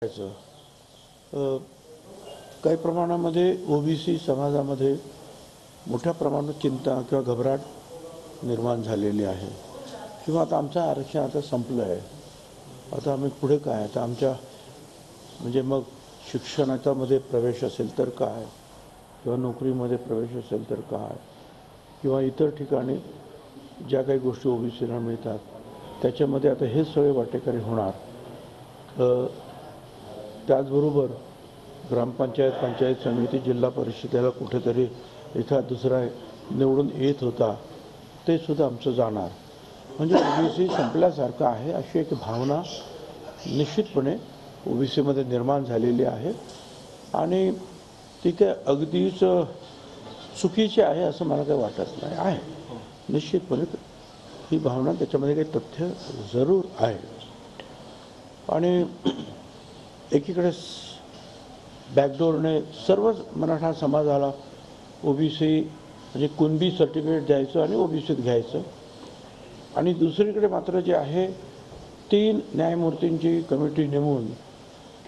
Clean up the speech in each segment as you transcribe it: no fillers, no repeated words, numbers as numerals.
काही प्रमाणामध्ये ओबीसी समाजामध्ये मोठ्या प्रमाणात चिंता किंवा घबराट निर्माण झालेली आहे किंवा आता आमचं आरक्षण आता संपलं आहे, आता आम्ही पुढे काय, आता आमच्या म्हणजे मग शिक्षणामध्ये प्रवेश असेल तर काय, किंवा नोकरीमध्ये प्रवेश असेल तर काय, किंवा इतर ठिकाणी ज्या काही गोष्टी ओबीसीला मिळतात त्याच्यामध्ये आता हे सगळे वाटेकरी होणार। त्याचबरोबर ग्रामपंचायत, पंचायत समिती, जिल्हा परिषदेला कुठेतरी एखादा दुसरा निवडून येत होता ते सुद्धा आमचं जाणार, म्हणजे ओबीसी संपल्यासारखं आहे अशी एक भावना निश्चितपणे ओबीसीमध्ये निर्माण झालेली आहे आणि ती काय अगदीच चुकीची आहे असं मला काही वाटत नाही आहे। निश्चितपणे ही भावना त्याच्यामध्ये काही तथ्य जरूर आहे आणि एकीकडे बॅकडोरने सर्वच मराठा समाजाला ओबीसी म्हणजे कुणबी सर्टिफिकेट द्यायचं आणि ओबीसीत घ्यायचं, आणि दुसरीकडे मात्र जे आहे 3 न्यायमूर्तींची कमिटी नेमून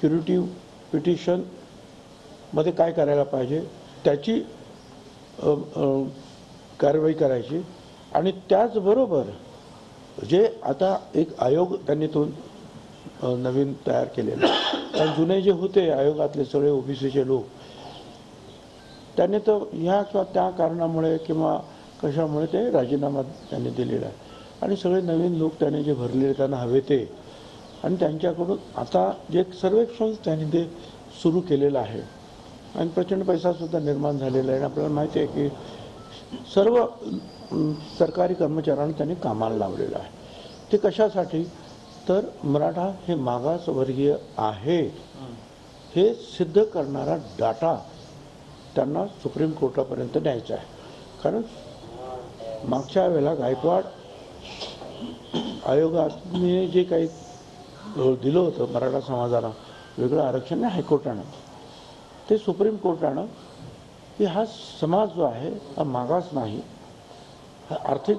क्युरेटिव्ह पिटिशनमध्ये काय करायला पाहिजे त्याची कारवाई करायची, आणि त्याचबरोबर जे आता एक आयोग त्यांनी तो नवीन तयार केलेला, कारण जुने जे होते आयोगातले सगळे ओबीसीचे लोक त्यांनी तर ह्या किंवा त्या कारणामुळे किंवा कशामुळे ते राजीनामा त्यांनी दिलेला आहे, आणि सगळे नवीन लोक त्यांनी जे भरलेले त्यांना हवे ते, आणि त्यांच्याकडून आता जे सर्वेक्षण त्यांनी ते सुरू केलेलं आहे आणि प्रचंड पैसासुद्धा निर्माण झालेला आहे। आणि आपल्याला माहिती आहे की सर्व सरकारी कर्मचाऱ्यांना त्यांनी कामाला लावलेलं आहे। ते कशासाठी, तर मराठा हे मागासवर्गीय आहे हे सिद्ध करणारा डाटा त्यांना सुप्रीम कोर्टापर्यंत न्यायचा आहे, कारण मागच्या वेळेला गायकवाड आयोगाने जे काही दिलं होतं मराठा समाजाला वेगळं आरक्षण हायकोर्टानं, ते सुप्रीम कोर्टानं की हा समाज जो आहे हा मागास नाही, हा आर्थिक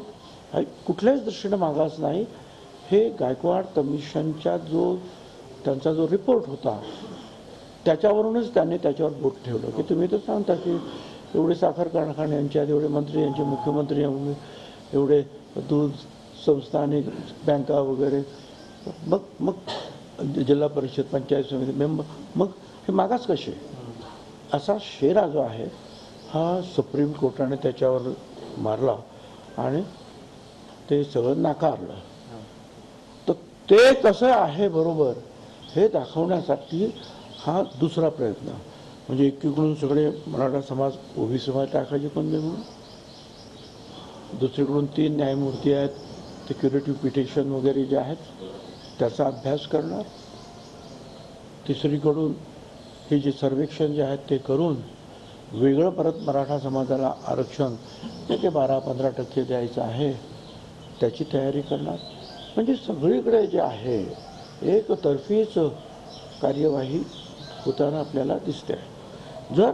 कुठल्याच दृष्टीनं मागास नाही, हे गायकवाड कमिशनच्या त्यांचा जो रिपोर्ट होता त्याच्यावरूनच त्यांनी त्याच्यावर बोट ठेवलं की तुम्ही तर सांगता की एवढे साखर कारखाने यांच्यात, एवढे मंत्री यांचे, मुख्यमंत्री एवढे दूध संस्था आणि बँका वगैरे, मग जिल्हा परिषद, पंचायत समिती मेंबर, मग हे मागास कसे, असा शेरा जो आहे हा सुप्रीम कोर्टाने त्याच्यावर मारला आणि ते सगळं नाकारलं। तर ते कसं आहे बरोबर हे दाखवण्यासाठी हा दुसरा प्रयत्न, म्हणजे एकीकडून सगळे मराठा समाज ओबीसीमध्ये टाकायचे पण म्हणून, दुसरीकडून 3 न्यायमूर्ती आहेत ते क्युरेटिव्ह पिटिशन वगैरे जे आहेत त्याचा अभ्यास करणार, तिसरीकडून हे जे सर्वेक्षण जे आहेत ते करून वेगळं परत मराठा समाजाला आरक्षण ते 12-15% द्यायचं आहे त्याची तयारी करणार, म्हणजे सगळीकडे जे आहे एकतर्फीच कार्यवाही होताना आपल्याला दिसते। जर